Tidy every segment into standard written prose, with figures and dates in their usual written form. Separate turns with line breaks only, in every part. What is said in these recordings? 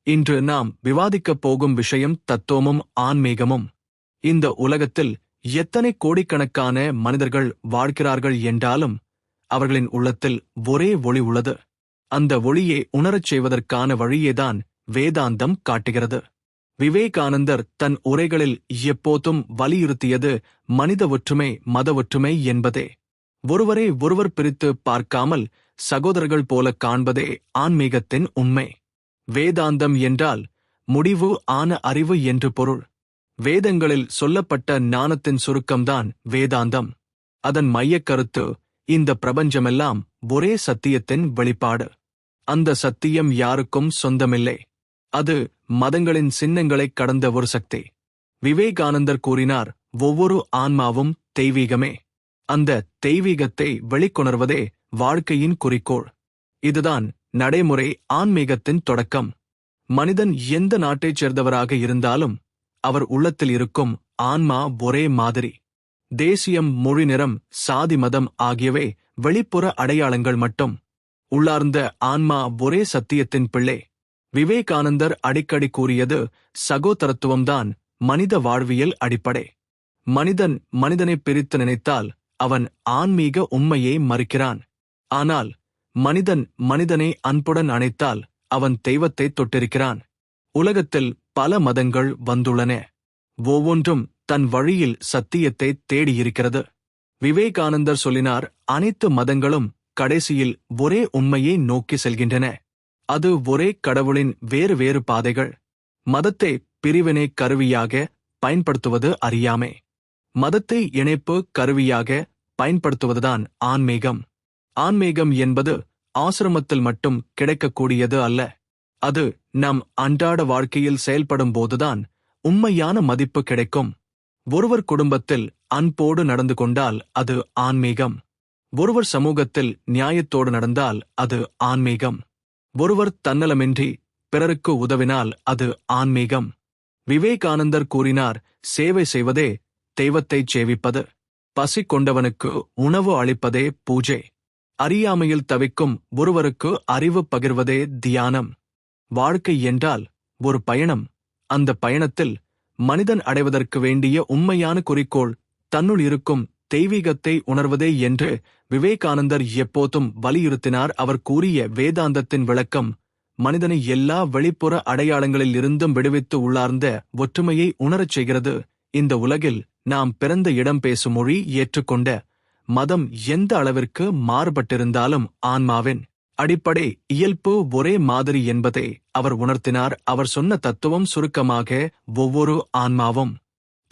இன்று நாம் விவாதிக்கப் போகும் விஷயம் தத்துவமும் ஆன்மீகமும். இந்த உலகத்தில் எத்தனை கோடிக்கணக்கான மனிதர்கள் வாழ்கிறார்கள் என்றாலும் அவர்களின் உள்ளத்தில் ஒரே ஒளி உள்ளது. அந்த ஒளியை உணரச் செய்வதற்கான வழியேதான் வேதாந்தம் காட்டுகிறது. விவேகானந்தர் தன் உரைகளில் எப்போதும் வலியுறுத்தியது மனித ஒற்றுமை, மத ஒற்றுமை என்பதே. ஒருவரை ஒருவர் பிரித்து பார்க்காமல் சகோதரர்கள் போல காண்பதே ஆன்மீகத்தின் உண்மை. வேதாந்தம் என்றால் முடிவு ஆன அறிவு என்று பொருள். வேதங்களில் சொல்லப்பட்ட ஞானத்தின் சுருக்கம்தான் வேதாந்தம். அதன் மையக் கருத்து இந்த பிரபஞ்சமெல்லாம் ஒரே சத்தியத்தின் வெளிப்பாடு. அந்த சத்தியம் யாருக்கும் சொந்தமில்லை. அது மதங்களின் சின்னங்களைக் கடந்த ஒரு சக்தி. விவேகானந்தர் கூறினார், ஒவ்வொரு ஆன்மாவும் தெய்வீகமே. அந்த தெய்வீகத்தை வெளிக்கொணர்வதே வாழ்க்கையின் குறிக்கோள். இதுதான் நடைமுறை ஆன்மீகத்தின் தொடக்கம். மனிதன் எந்த நாட்டைச் சேர்ந்தவராக இருந்தாலும் அவர் உள்ளத்தில் இருக்கும் ஆன்மா ஒரே மாதிரி. தேசியம், மொழி, நிறம், சாதி, மதம் ஆகியவை வெளிப்புற அடையாளங்கள் மட்டும். உள்ளார்ந்த ஆன்மா ஒரே சத்தியத்தின் பிள்ளை. விவேகானந்தர் அடிக்கடி கூறியது சகோதரத்துவம்தான் மனித வாழ்வியல் அடிப்படை. மனிதன் மனிதனை பிரித்து நினைத்தால் அவன் ஆன்மீக உண்மையை மறுக்கிறான். ஆனால் மனிதன் மனிதனை அன்புடன் அணைத்தால் அவன் தெய்வத்தை தொட்டிருக்கிறான். உலகத்தில் பல மதங்கள் வந்துள்ளன. ஒவ்வொன்றும் தன் வழியில் சத்தியத்தை தேடியிருக்கிறது. விவேகானந்தர் சொல்லினார், அனைத்து மதங்களும் கடைசியில் ஒரே உண்மையை நோக்கி செல்கின்றன. அது ஒரே கடவுளின் வேறு வேறு பாதைகள். மதத்தை பிரிவினை கருவியாக பயன்படுத்துவது அறியாமை. மதத்தை இணைப்பு கருவியாக பயன்படுத்துவதுதான் ஆன்மீகம். ஆன்மீகம் என்பது ஆசிரமத்தில் மட்டும் கிடைக்கக்கூடியது அல்ல. அது நம் அன்றாட வாழ்க்கையில் செயல்படும் போதுதான் உண்மையான மதிப்பு கிடைக்கும். ஒருவர் குடும்பத்தில் அன்போடு நடந்து கொண்டால் அது ஆன்மீகம். ஒருவர் சமூகத்தில் நியாயத்தோடு நடந்தால் அது ஆன்மீகம். ஒருவர் தன்னலமின்றி பிறருக்கு உதவினால் அது ஆன்மீகம். விவேகானந்தர் கூறினார், சேவை செய்வதே தெய்வத்தைச் சேவிப்பது. பசி கொண்டவனுக்கு உணவு அளிப்பதே பூஜை. அறியாமையில் தவிக்கும் ஒருவருக்கு அறிவு பகிர்வதே தியானம். வாழ்க்கை என்றால் ஒரு பயணம். அந்த பயணத்தில் மனிதன் அடைவதற்கு வேண்டிய உண்மையான குறிக்கோள் தன்னுள் இருக்கும் தெய்வீகத்தை உணர்வதே என்று விவேகானந்தர் எப்போதும் வலியுறுத்தினார். அவர் கூறிய வேதாந்தத்தின் விளக்கம் மனிதனை எல்லா வெளிப்புற அடையாளங்களில் இருந்தும் விடுவித்து உள்ளார்ந்த ஒற்றுமையை உணரச் செய்கிறது. இந்த உலகில் நாம் பிறந்த இடம், பேசும் மொழி, ஏற்றுக்கொண்ட மதம் எந்த அளவிற்கு மாறுபட்டிருந்தாலும் ஆன்மாவின் அடிப்படை இயல்பு ஒரே மாதிரி என்பதை அவர் உணர்த்தினார். அவர் சொன்ன தத்துவம் சுருக்கமாக, ஒவ்வொரு ஆன்மாவும்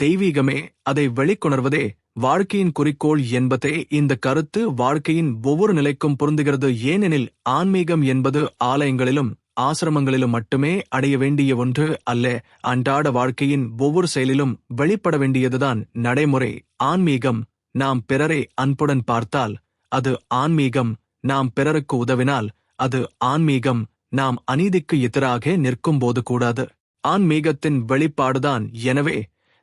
தெய்வீகமே. அதை வெளிக்கொணர்வதே வாழ்க்கையின் குறிக்கோள் என்பதே. இந்த கருத்து வாழ்க்கையின் ஒவ்வொரு நிலைக்கும் பொருந்துகிறது. ஏனெனில் ஆன்மீகம் என்பது ஆலயங்களிலும் ஆசிரமங்களிலும் மட்டுமே அடைய வேண்டிய ஒன்று அல்ல. அன்றாட வாழ்க்கையின் ஒவ்வொரு செயலிலும் வெளிப்பட வேண்டியதுதான் நடைமுறை ஆன்மீகம். நாம் பிறரை அன்புடன் பார்த்தால் அது ஆன்மீகம். நாம் பிறருக்கு உதவினால் அது ஆன்மீகம். நாம் அநீதிக்கு எதிராக நிற்கும்போது கூடாது ஆன்மீகத்தின் வெளிப்பாடுதான். எனவே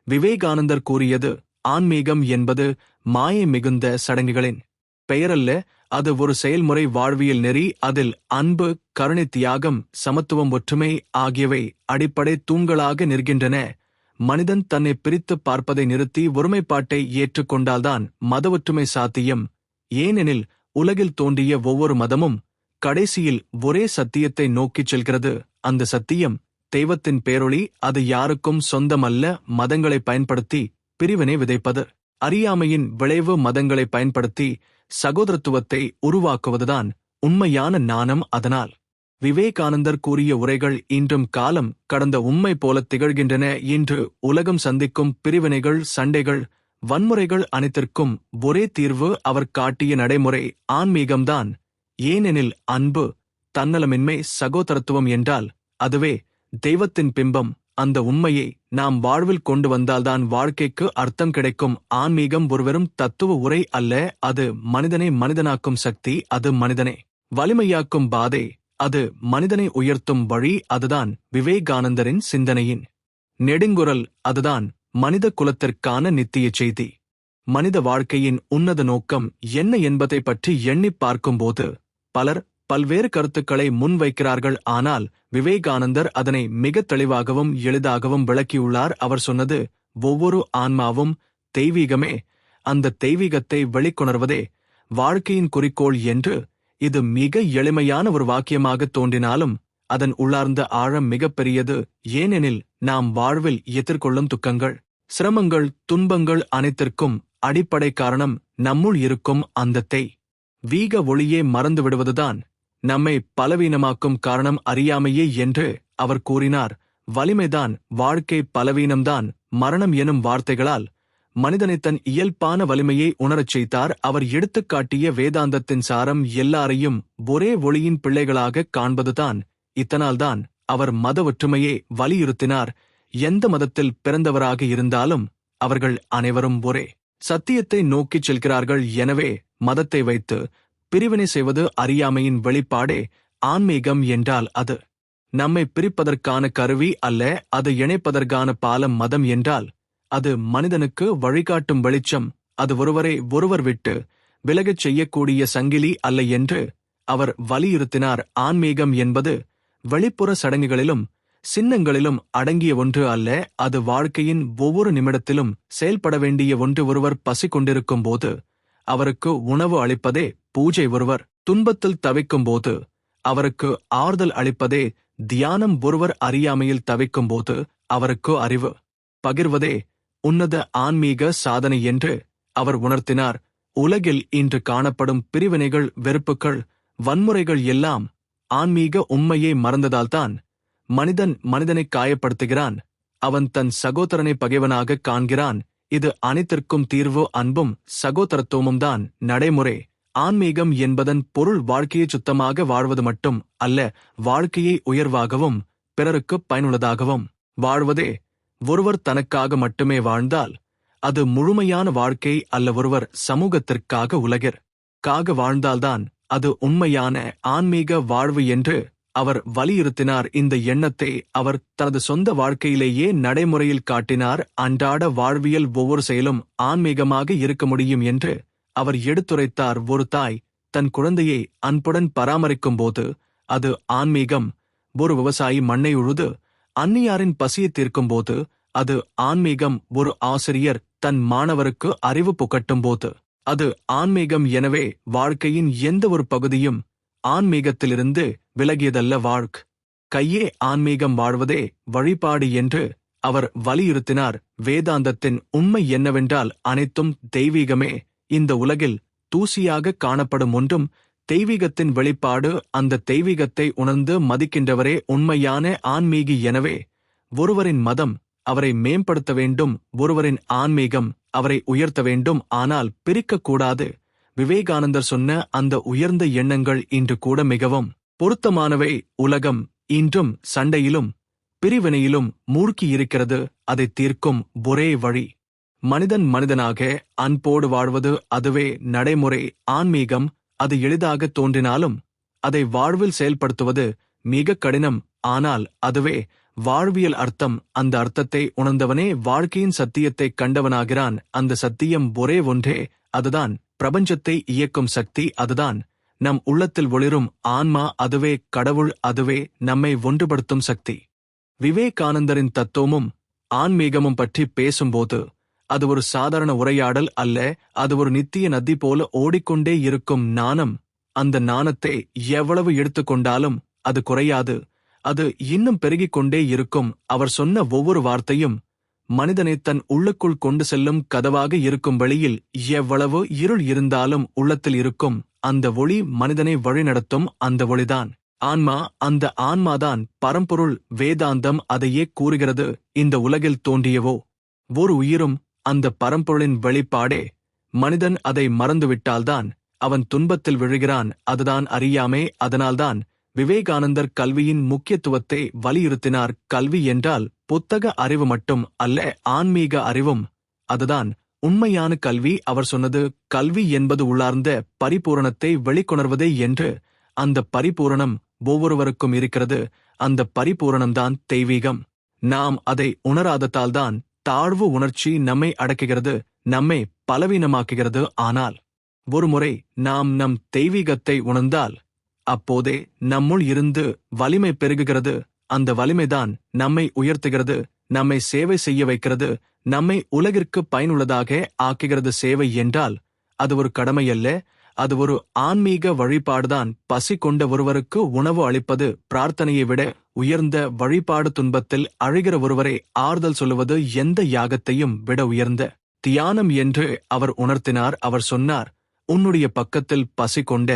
விவேகானந்தர் கூறியது, ஆன்மீகம் என்பது மாயை மிகுந்த சடங்குகளின் பெயரல்ல. அது ஒரு செயல்முறை வாழ்வியல் நெறி. அதில் அன்பு, கருணை, தியாகம், சமத்துவம், ஒற்றுமை ஆகியவை அடிப்படை தூண்களாக நிற்கின்றன. மனிதன் தன்னை பிரித்து பார்ப்பதை நிறுத்தி ஒருமைப்பாட்டை ஏற்றுக்கொண்டால்தான் மத ஒற்றுமை சாத்தியம். ஏனெனில் உலகில் தோன்றிய ஒவ்வொரு மதமும் கடைசியில் ஒரே சத்தியத்தை நோக்கிச் செல்கிறது. அந்த சத்தியம் தெய்வத்தின் பேரொளி. அது யாருக்கும் சொந்தமல்ல. மதங்களை பயன்படுத்தி பிரிவினை விதைப்பது அறியாமையின் விளைவு. மதங்களை பயன்படுத்தி சகோதரத்துவத்தை உருவாக்குவதுதான் உண்மையான ஞானம். அதனால் விவேகானந்தர் கூறிய உரைகள் இன்றும் காலம் கடந்த உண்மை போல திகழ்கின்றன. இன்று உலகம் சந்திக்கும் பிரிவினைகள், சண்டைகள், வன்முறைகள் அனைத்திற்கும் ஒரே தீர்வு அவர் காட்டிய நடைமுறை ஆன்மீகம்தான். ஏனெனில் அன்பு, தன்னலமின்மை, சகோதரத்துவம் என்றால் அதுவே தெய்வத்தின் பிம்பம். அந்த உண்மையை நாம் வாழ்வில் கொண்டு வந்தால்தான் வாழ்க்கைக்கு அர்த்தம் கிடைக்கும். ஆன்மீகம் ஒரு வெறும் தத்துவ உரை அல்ல. அது மனிதனை மனிதனாக்கும் சக்தி. அது மனிதனை வலிமையாக்கும் பாதை. அது மனிதனை உயர்த்தும் வழி. அதுதான் விவேகானந்தரின் சிந்தனையின் நெடுங்குரல். அதுதான் மனித குலத்திற்கான நித்திய செய்தி. மனித வாழ்க்கையின் உன்னத நோக்கம் என்ன என்பதை பற்றி எண்ணிப் பார்க்கும்போது பலர் பல்வேறு கருத்துக்களை முன்வைக்கிறார்கள். ஆனால் விவேகானந்தர் அதனை மிக தெளிவாகவும் எளிதாகவும் விளக்கியுள்ளார். அவர் சொன்னது, ஒவ்வொரு ஆன்மாவும் தெய்வீகமே, அந்த தெய்வீகத்தை வெளிக்கொணர்வதே வாழ்க்கையின் குறிக்கோள் என்று. இது மிக எளிமையான ஒரு வாக்கியமாக தோன்றினாலும் அதன் உள்ளார்ந்த ஆழம் மிகப்பெரியது. ஏனெனில் நாம் வாழ்வில் எதிர்கொள்ளும் துக்கங்கள், சிரமங்கள், துன்பங்கள் அனைத்திற்கும் அடிப்படை காரணம் நம்முள் இருக்கும் அந்த தெய்வீக ஒளியே மறந்துவிடுவதுதான். நம்மை பலவீனமாக்கும் காரணம் அறியாமையே என்று அவர் கூறினார். வலிமைதான் வாழ்க்கை, பலவீனம்தான் மரணம் எனும் வார்த்தைகளால் மனிதனை தன் இயல்பான வலிமையை உணரச் செய்தார். அவர் எடுத்துக்காட்டிய வேதாந்தத்தின் சாரம் எல்லாரையும் ஒரே ஒளியின் பிள்ளைகளாக காண்பதுதான். இத்தனால்தான் அவர் மத ஒற்றுமையை வலியுறுத்தினார். எந்த மதத்தில் பிறந்தவராக இருந்தாலும் அவர்கள் அனைவரும் ஒரே சத்தியத்தை நோக்கிச் செல்கிறார்கள். எனவே மதத்தை வைத்து பிரிவினை செய்வது அறியாமையின் வெளிப்பாடே. ஆன்மீகம் என்றால் அது நம்மை பிரிப்பதற்கான கருவி அல்ல, அது இணைப்பதற்கான பாலம். மதம் என்றால் அது மனிதனுக்கு வழிகாட்டும் வெளிச்சம், அது ஒருவர் விட்டு விலகச் செய்யக்கூடிய சங்கிலி அல்ல என்று அவர் வலியுறுத்தினார். ஆன்மீகம் என்பது வெளிப்புற சடங்குகளிலும் சின்னங்களிலும் அடங்கிய ஒன்று அல்ல, அது வாழ்க்கையின் ஒவ்வொரு நிமிடத்திலும் செயல்பட வேண்டிய ஒன்று. ஒருவர் பசி கொண்டிருக்கும் போது அவருக்கு உணவு அளிப்பதே பூஜை. ஒருவர் துன்பத்தில் தவிக்கும் போது அவருக்கு ஆறுதல் அளிப்பதே தியானம். ஒருவர் அறியாமையில் தவிக்கும் போது அவருக்கு அறிவு பகிர்வதே உன்னத ஆன்மீக சாதனை என்று அவர் உணர்த்தினார். உலகில் இன்று காணப்படும் பிரிவினைகள், வெறுப்புகள், வன்முறைகள் எல்லாம் ஆன்மீக உண்மையை மறந்ததால்தான். மனிதனை காயப்படுத்துகிறான், அவன் தன் சகோதரனை பகைவனாக காண்கிறான். இது அனைத்திற்கும் தீர்வு அன்பும் சகோதரத்துவமும் தான் நடைமுறை. ஆன்மீகம் என்பதன் பொருள் வாழ்க்கையை சுத்தமாக வாழ்வது மட்டும் அல்ல, வாழ்க்கையை உயர்வாகவும் பிறருக்கு பயனுள்ளதாகவும் வாழ்வதே. ஒருவர் தனக்காக மட்டுமே வாழ்ந்தால் அது முழுமையான வாழ்க்கை அல்ல. ஒருவர் சமூகத்திற்காக, உலகிற்காக வாழ்ந்தால்தான் அது உண்மையான ஆன்மீக வாழ்வு என்று அவர் வலியுறுத்தினார். இந்த எண்ணத்தை அவர் தனது சொந்த வாழ்க்கையிலேயே நடைமுறையில் காட்டினார். அன்றாட வாழ்வியல் ஒவ்வொரு செயலும் ஆன்மீகமாக இருக்க முடியும் என்று அவர் எடுத்துரைத்தார். ஒரு தாய் தன் குழந்தையை அன்புடன் பராமரிக்கும் போது அது ஆன்மீகம். ஒரு விவசாயி மண்ணை உழுது அந்நியாரின் பசியை தீர்க்கும் போது அது ஆன்மீகம். ஒரு ஆசிரியர் தன் மாணவருக்கு அறிவு புகட்டும் போது அது ஆன்மீகம். எனவே வாழ்க்கையின் எந்த ஒரு பகுதியும் ஆன்மீகத்திலிருந்து விலகியதல்ல. கையே ஆன்மீகம், வாழ்வதே வழிபாடு என்று அவர் வலியுறுத்தினார். வேதாந்தத்தின் உண்மை என்னவென்றால் அனைத்தும் தெய்வீகமே. இந்த உலகில் தூசியாக காணப்படும் ஒன்றும் தெய்வீகத்தின் வெளிப்பாடு. அந்த தெய்வீகத்தை உணர்ந்து மதிக்கின்றவரே உண்மையான ஆன்மீகி. எனவே ஒருவரின் மதம் அவரை மேம்படுத்த வேண்டும், ஒருவரின் ஆன்மீகம் அவரை உயர்த்த வேண்டும், ஆனால் பிரிக்கக்கூடாது. விவேகானந்தர் சொன்ன அந்த உயர்ந்த எண்ணங்கள் இன்று கூட மிகவும் பொருத்தமானவை. உலகம் இன்றும் சண்டையிலும் பிரிவினையிலும் மூழ்கியிருக்கிறது. அதை தீர்க்கும் ஒரே வழி மனிதனாக அன்போடு வாழ்வது. அதுவே நடைமுறை ஆன்மீகம். அது எளிதாக தோன்றினாலும் அதை வாழ்வில் செயல்படுத்துவது மிக கடினம். ஆனால் அதுவே வாழ்வியல் அர்த்தம். அந்த அர்த்தத்தை உணர்ந்தவனே வாழ்க்கையின் சத்தியத்தை கண்டவனாகிறான். அந்த சத்தியம் ஒரே ஒன்றே, அதுதான் பிரபஞ்சத்தை இயக்கும் சக்தி, அதுதான் நம் உள்ளத்தில் ஒளிரும் ஆன்மா, அதுவே கடவுள், அதுவே நம்மை ஒன்றுபடுத்தும் சக்தி. விவேகானந்தரின் தத்துவமும் ஆன்மீகமும் பற்றி பேசும்போது அது ஒரு சாதாரண உரையாடல் அல்ல, அது ஒரு நித்திய நதி போல ஓடிக்கொண்டே இருக்கும் நாணம். அந்த நாணத்தை எவ்வளவு எடுத்துக்கொண்டாலும் அது குறையாது, அது இன்னும் பெருகிக் கொண்டே இருக்கும். அவர் சொன்ன ஒவ்வொரு வார்த்தையும் மனிதனை தன் உள்ளுக்குள் கொண்டு செல்லும் கதவாக இருக்கும். வெளியில் எவ்வளவு இருள் இருந்தாலும் உள்ளத்தில் இருக்கும் அந்த ஒளி மனிதனை வழிநடத்தும். அந்த ஒளிதான் ஆன்மா, அந்த ஆன்மாதான் பரம்பொருள். வேதாந்தம் அதையே கூறுகிறது. இந்த உலகில் தோன்றியவோ ஒரு உயிரும் அந்த பரம்பொருளின் வெளிப்பாடே. மனிதன் அதை மறந்துவிட்டால்தான் அவன் துன்பத்தில் விழுகிறான். அதுதான் அறியாமை. அதனால்தான் விவேகானந்தர் கல்வியின் முக்கியத்துவத்தை வலியுறுத்தினார். கல்வி என்றால் புத்தக அறிவு மட்டும் அல்ல, ஆன்மீக அறிவும். அதுதான் உண்மையான கல்வி. அவர் சொன்னது, கல்வி என்பது உள்ளார்ந்த பரிபூரணத்தை வெளிக்கொணர்வதே என்று. அந்த பரிபூரணம் ஒவ்வொருவருக்கும் இருக்கிறது. அந்த பரிபூரணம்தான் தெய்வீகம். நாம் அதை உணராததால்தான் தாழ்வு உணர்ச்சி நம்மை அடக்குகிறது, நம்மை பலவீனமாக்குகிறது. ஆனால் ஒருமுறை நாம் நம் தெய்வீகத்தை உணர்ந்தால் அப்போதே நம்முள் இருந்து வலிமை பெருகுகிறது. அந்த வலிமைதான் நம்மை உயர்த்துகிறது, நம்மை சேவை செய்ய வைக்கிறது, நம்மை உலகிற்கு பயனுள்ளதாக ஆக்குகிறது. சேவை என்றால் அது ஒரு கடமையல்ல, அது ஒரு ஆன்மீக வழிபாடுதான். பசி கொண்ட ஒருவருக்கு உணவு அளிப்பது பிரார்த்தனையை விட உயர்ந்த வழிபாடு. துன்பத்தில் அழுகிற ஒருவரை ஆறுதல் சொல்லுவது எந்த யாகத்தையும் விட உயர்ந்த தியானம் என்று அவர் உணர்த்தினார். அவர் சொன்னார், உன்னுடைய பக்கத்தில் பசி கொண்ட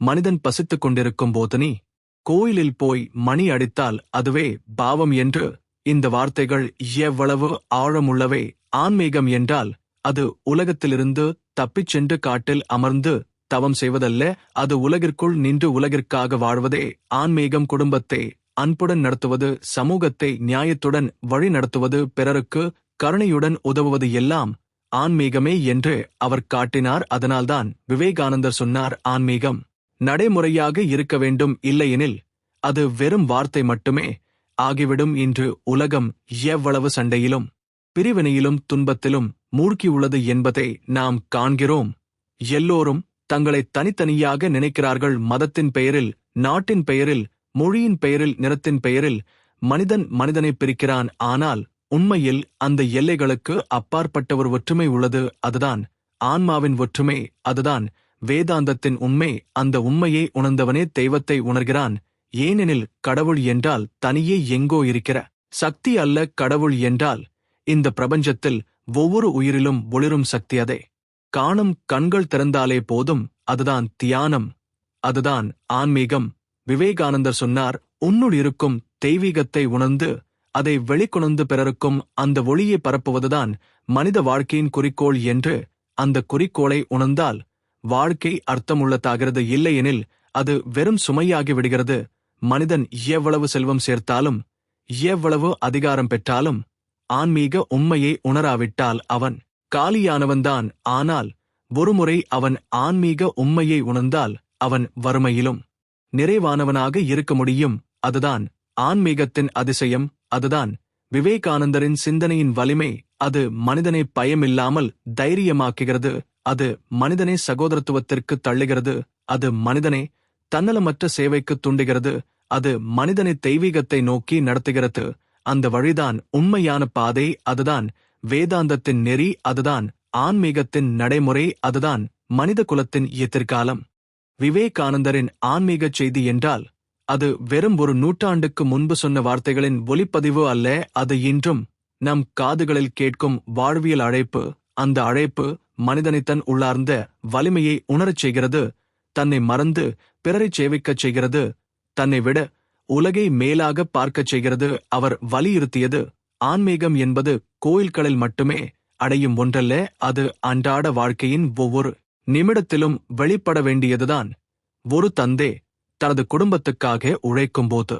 மனிதன் பசித்துக் கொண்டிருக்கும் போது நீ கோயிலில் போய் மணி அடித்தால் அதுவே பாவம் என்று. இந்த வார்த்தைகள் எவ்வளவு ஆழமுள்ளவை! ஆன்மீகம் என்றால் அது உலகத்திலிருந்து தப்பிச் சென்று காட்டில் அமர்ந்து தவம் செய்வதல்ல, அது உலகிற்குள் நின்று உலகிற்காக வாழ்வதே ஆன்மீகம். குடும்பத்தை அன்புடன் நடத்துவது, சமூகத்தை நியாயத்துடன் வழி நடத்துவது, பிறருக்கு கருணையுடன் உதவுவது எல்லாம் ஆன்மீகமே என்று அவர் காட்டினார். அதனால்தான் விவேகானந்தர் சொன்னார், ஆன்மீகம் நடைமுறையாக இருக்க வேண்டும், இல்லையெனில் அது வெறும் வார்த்தை மட்டுமே ஆகிவிடும். இன்று உலகம் எவ்வளவு சண்டையிலும் பிரிவினையிலும் துன்பத்திலும் மூழ்கியுள்ளது என்பதை நாம் காண்கிறோம். எல்லோரும் தங்களை தனித்தனியாக நினைக்கிறார்கள். மதத்தின் பெயரில், நாட்டின் பெயரில், மொழியின் பெயரில், நிறத்தின் பெயரில் மனிதன் மனிதனை பிரிக்கிறான். ஆனால் உண்மையில் அந்த எல்லைகளுக்கு அப்பாற்பட்ட ஒரு ஒற்றுமை உள்ளது. அதுதான் ஆன்மாவின் ஒற்றுமை, அதுதான் வேதாந்தத்தின் உண்மை. அந்த உண்மையை உணர்ந்தவனே தெய்வத்தை உணர்கிறான். ஏனெனில் கடவுள் என்றால் தனியே எங்கோ இருக்கிற சக்தி அல்ல. கடவுள் என்றால் இந்த பிரபஞ்சத்தில் ஒவ்வொரு உயிரிலும் ஒளிரும் சக்தி. அதை காணும் கண்கள் திறந்தாலே போதும். அதுதான் தியானம், அதுதான் ஆன்மீகம். விவேகானந்தர் சொன்னார், உன்னுள் இருக்கும் தெய்வீகத்தை உணர்ந்து அதை வெளிக்கொணர்ந்து பிறருக்கும் அந்த ஒளியை பரப்புவதுதான் மனித வாழ்க்கையின் குறிக்கோள் என்று. அந்த குறிக்கோளை உணர்ந்தால் வாழ்க்கை அர்த்தமுள்ளதாகிறது, இல்லையெனில் அது வெறும் சுமையாகி விடுகிறது. மனிதன் எவ்வளவு செல்வம் சேர்த்தாலும், எவ்வளவு அதிகாரம் பெற்றாலும், ஆன்மீக உண்மையை உணராவிட்டால் அவன் காலியானவன்தான். ஆனால் ஒருமுறை அவன் ஆன்மீக உண்மையை உணர்ந்தால் அவன் வறுமையிலும் நிறைவானவனாக இருக்க முடியும். அதுதான் ஆன்மீகத்தின் அதிசயம், அதுதான் விவேகானந்தரின் சிந்தனையின் வலிமை. அது மனிதனை பயமில்லாமல் தைரியமாக்குகிறது, அது மனிதனை சகோதரத்துவத்திற்கு தள்ளுகிறது, அது மனிதனை தன்னலமற்ற சேவைக்கு தூண்டுகிறது, அது மனிதனை தெய்வீகத்தை நோக்கி நடத்துகிறது. அந்த வழிதான் உண்மையான பாதை, அதுதான் வேதாந்தத்தின் நெறி, அதுதான் ஆன்மீகத்தின் நடைமுறை, அதுதான் மனித குலத்தின் எதிர்காலம். விவேகானந்தரின் ஆன்மீகச் செய்தி என்றால் அது வெறும் ஒரு நூற்றாண்டுக்கு முன்பு சொன்ன வார்த்தைகளின் ஒலிப்பதிவு அல்ல, அது இன்றும் நம் காதுகளில் கேட்கும் வாழ்வியல் அழைப்பு. அந்த அழைப்பு மனிதனை தன் உள்ளார்ந்த வலிமையை உணரச் செய்கிறது, தன்னை மறந்து பிறரைச் சேவிக்கச் செய்கிறது, தன்னை விட உலகை மேலாக பார்க்கச் செய்கிறது. அவர் வலியுறுத்தியது, ஆன்மீகம் என்பது கோயில்களில் மட்டுமே அடையும் ஒன்றல்ல, அது அன்றாட வாழ்க்கையின் ஒவ்வொரு நிமிடத்திலும் வெளிப்பட வேண்டியதுதான். ஒரு தந்தை தனது குடும்பத்துக்காக உழைக்கும்போது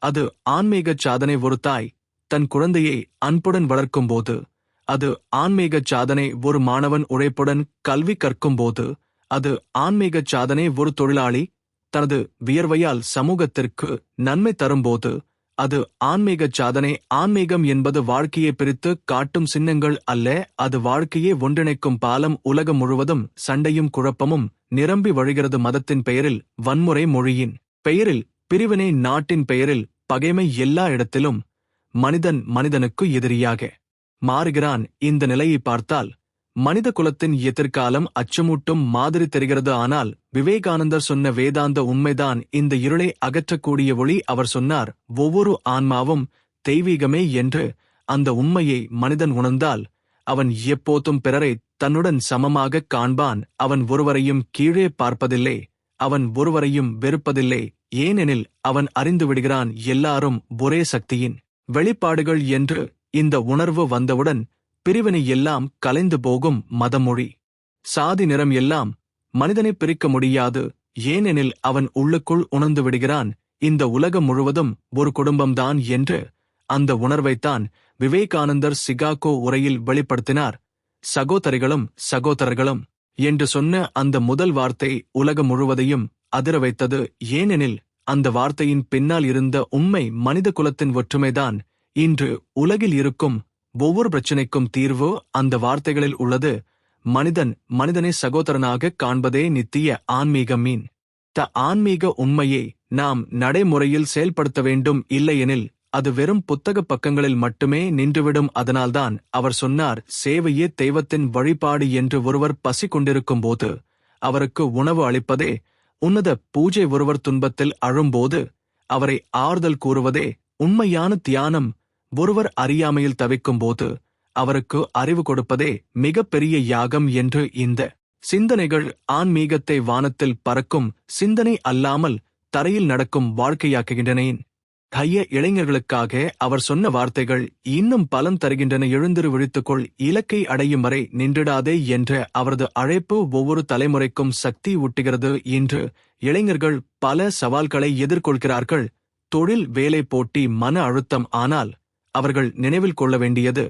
அது ஆன்மீகச் சாதனை. ஒரு தாய் தன் குழந்தையை அன்புடன் வளர்க்கும்போது அது ஆன்மீகச் சாதனை. ஒரு மாணவன் உழைப்புடன் கல்வி கற்கும்போது அது ஆன்மீகச் சாதனை. ஒரு தொழிலாளி தனது வியர்வையால் சமூகத்திற்கு நன்மை தரும்போது அது ஆன்மீகச் சாதனை. ஆன்மீகம் என்பது வாழ்க்கையை பிரித்து காட்டும் சின்னங்கள் அல்ல, அது வாழ்க்கையை ஒன்றிணைக்கும் பாலம். உலகம் முழுவதும் சண்டையும் குழப்பமும் நிரம்பி வழிகிறது. மதத்தின் பெயரில் வன்முறை, மொழியின் பெயரில் பிரிவினை, நாட்டின் பெயரில் பகைமை. எல்லா இடத்திலும் மனிதன் மனிதனுக்கு எதிரியாக மாறுகிறான். இந்த நிலையை பார்த்தால் மனித குலத்தின் எதிர்காலம் அச்சமூட்டும் மாதிரி தெரிகிறது. ஆனால் விவேகானந்தர் சொன்ன வேதாந்த உண்மைதான் இந்த இருளை அகற்றக்கூடிய ஒளி. அவர் சொன்னார், ஒவ்வொரு ஆன்மாவும் தெய்வீகமே என்று. அந்த உண்மையை மனிதன் உணர்ந்தால் அவன் எப்போதும் பிறரை தன்னுடன் சமமாக காண்பான். அவன் ஒருவரையும் கீழே பார்ப்பதில்லை, அவன் ஒருவரையும் வெறுப்பதில்லை. ஏனெனில் அவன் அறிந்து விடுகிறான், எல்லாரும் ஒரே சக்தியின் வெளிப்பாடுகள் என்று. இந்த உணர்வு வந்தவுடன் பிரிவினை எல்லாம் கலைந்து போகும். மதமொழி சாதி நிறம் எல்லாம் மனிதனை பிரிக்க முடியாது, ஏனெனில் அவன் உள்ளுக்குள் உணர்ந்து விடுகிறான், இந்த உலகம் முழுவதும் ஒரு குடும்பம்தான் என்று. அந்த உணர்வைத்தான் விவேகானந்தர் சிகாகோ உரையில் வெளிப்படுத்தினார். சகோதரிகளும் சகோதரர்களும் என்று சொன்ன அந்த முதல் வார்த்தை உலகம் முழுவதையும் அதிர வைத்தது. ஏனெனில் அந்த வார்த்தையின் பின்னால் இருந்த உண்மை மனித குலத்தின் ஒற்றுமைதான். இன்று உலகில் இருக்கும் ஒவ்வொரு பிரச்சினைக்கும் தீர்வு அந்த வார்த்தைகளில் உள்ளது. மனிதன் மனிதனை சகோதரனாக காண்பதே நித்திய ஆன்மீகம். மீன் ஆன்மீக உண்மையை நாம் நடைமுறையில் செயல்படுத்த வேண்டும், இல்லையெனில் அது வெறும் புத்தக பக்கங்களில் மட்டுமே நின்றுவிடும். அதனால்தான் அவர் சொன்னார், சேவையே தெய்வத்தின் வழிபாடு என்று. ஒருவர் பசி கொண்டிருக்கும்போது அவருக்கு உணவு அளிப்பதே உன்னத பூஜை. ஒருவர் துன்பத்தில் அழும்போது அவரை ஆறுதல் கூறுவதே உண்மையான தியானம். ஒருவர் அறியாமையில் தவிக்கும்போது அவருக்கு அறிவு கொடுப்பதே மிகப்பெரிய யாகம் என்று இந்த சிந்தனைகள் ஆன்மீகத்தை வானத்தில் பறக்கும் சிந்தனை அல்லாமல் தரையில் நடக்கும் வாழ்க்கையாக்குகின்றன. இளைஞர்களுக்காக அவர் சொன்ன வார்த்தைகள் இன்னும் பலன் தருகின்றன. எழுந்திரு, விழித்துக்கொள், இலக்கை அடையும் வரை நின்றிடாதே என்ற அவரது அழைப்பு ஒவ்வொரு தலைமுறைக்கும் சக்தி ஊட்டுகிறது. இன்று இளைஞர்கள் பல சவால்களை எதிர்கொள்கிறார்கள். தொழில், வேலை, போட்டி, மன அழுத்தம். ஆனால் அவர்கள் நினைவில் கொள்ள வேண்டியது,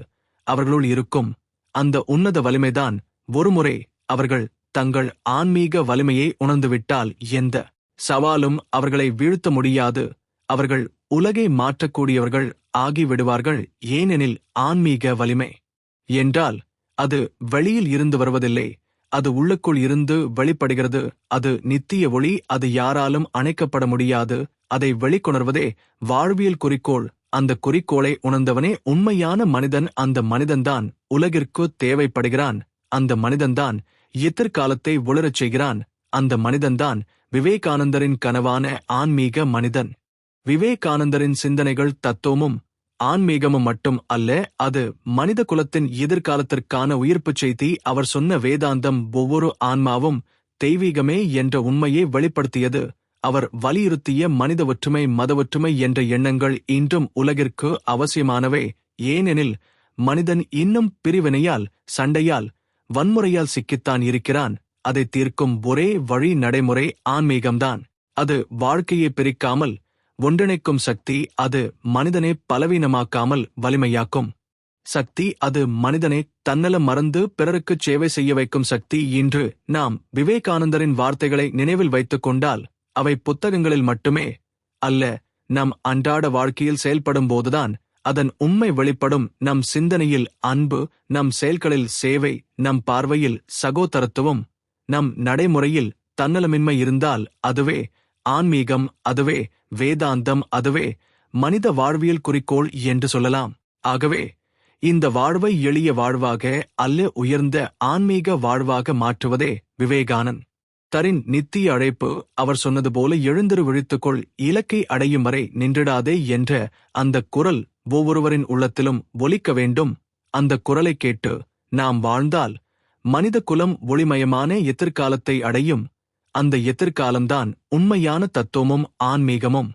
அவர்களுள் இருக்கும் அந்த உன்னத வலிமைதான். ஒருமுறை அவர்கள் தங்கள் ஆன்மீக வலிமையை உணர்ந்துவிட்டால் எந்த சவாலும் அவர்களை வீழ்த்த முடியாது. அவர்கள் உலகை மாற்றக்கூடியவர்கள் ஆகிவிடுவார்கள். ஏனெனில் ஆன்மீக வலிமை என்றால் அது வெளியில் இருந்து வருவதில்லை, அது உள்ளுக்குள் இருந்து வெளிப்படுகிறது. அது நித்திய ஒளி, அது யாராலும் அணைக்கப்பட முடியாது. அதை வெளிக்கொணர்வதே வாழ்வியல் குறிக்கோள். அந்த குறிக்கோளை உணர்ந்தவனே உண்மையான மனிதன். அந்த மனிதன்தான் உலகிற்கு தேவைப்படுகிறான். அந்த மனிதன்தான் எதிர்காலத்தை ஒளிரச் செய்கிறான். அந்த மனிதன்தான் விவேகானந்தரின் கனவான ஆன்மீக மனிதன். விவேகானந்தரின் சிந்தனைகள் தத்துவமும் ஆன்மீகமும் மட்டும் அல்ல, அது மனித குலத்தின் எதிர்காலத்திற்கான உயிர்ப்புச் செய்தி. அவர் சொன்ன வேதாந்தம் ஒவ்வொரு ஆன்மாவும் தெய்வீகமே என்ற உண்மையை வெளிப்படுத்தியது. அவர் வலியுறுத்திய மனித ஒற்றுமை, மத ஒற்றுமை என்ற எண்ணங்கள் இன்றும் உலகிற்கு அவசியமானவை. ஏனெனில் மனிதன் இன்னும் பிரிவினையால், சண்டையால், வன்முறையால் சிக்கித்தான் இருக்கிறான். அதை தீர்க்கும் ஒரே வழி நடைமுறை ஆன்மீகம்தான். அது வாழ்க்கையை பிரிக்காமல் ஒன்றிணைக்கும் சக்தி. அது மனிதனை பலவீனமாக்காமல் வலிமையாக்கும் சக்தி. அது மனிதனை தன்னலம் மறந்து பிறருக்குச் சேவை செய்ய வைக்கும் சக்தி. இன்று நாம் விவேகானந்தரின் வார்த்தைகளை நினைவில் வைத்துக் கொண்டால் அவை புத்தகங்களில் மட்டுமே அல்ல, நம் அன்றாட வாழ்க்கையில் செயல்படும் போதுதான் அதன் உண்மை வெளிப்படும். நம் சிந்தனையில் அன்பு, நம் செயல்களில் சேவை, நம் பார்வையில் சகோதரத்துவம், நம் நடைமுறையில் தன்னலமின்மை இருந்தால் அதுவே ஆன்மீகம், அதுவே வேதாந்தம், அதுவே மனித வாழ்வியல் குறிக்கோள் என்று சொல்லலாம். ஆகவே இந்த வாழ்வை எளிய வாழ்வாக அல்ல, உயர்ந்த ஆன்மீக வாழ்வாக மாற்றுவதே விவேகானந்த் தரின் நித்திய அழைப்பு. அவர் சொன்னது போல, எழுந்திரு, விழித்துக்கொள், இலக்கை அடையும் வரை நின்றிடாதே என்ற அந்த குரல் ஒவ்வொருவரின் உள்ளத்திலும் ஒலிக்க வேண்டும். அந்த குரலை கேட்டு நாம் வாழ்ந்தால் மனித குலம் ஒளிமயமான எதிர்காலத்தை அடையும். அந்த எதிர்காலம்தான் உண்மையான தத்துவமும் ஆன்மீகமும்.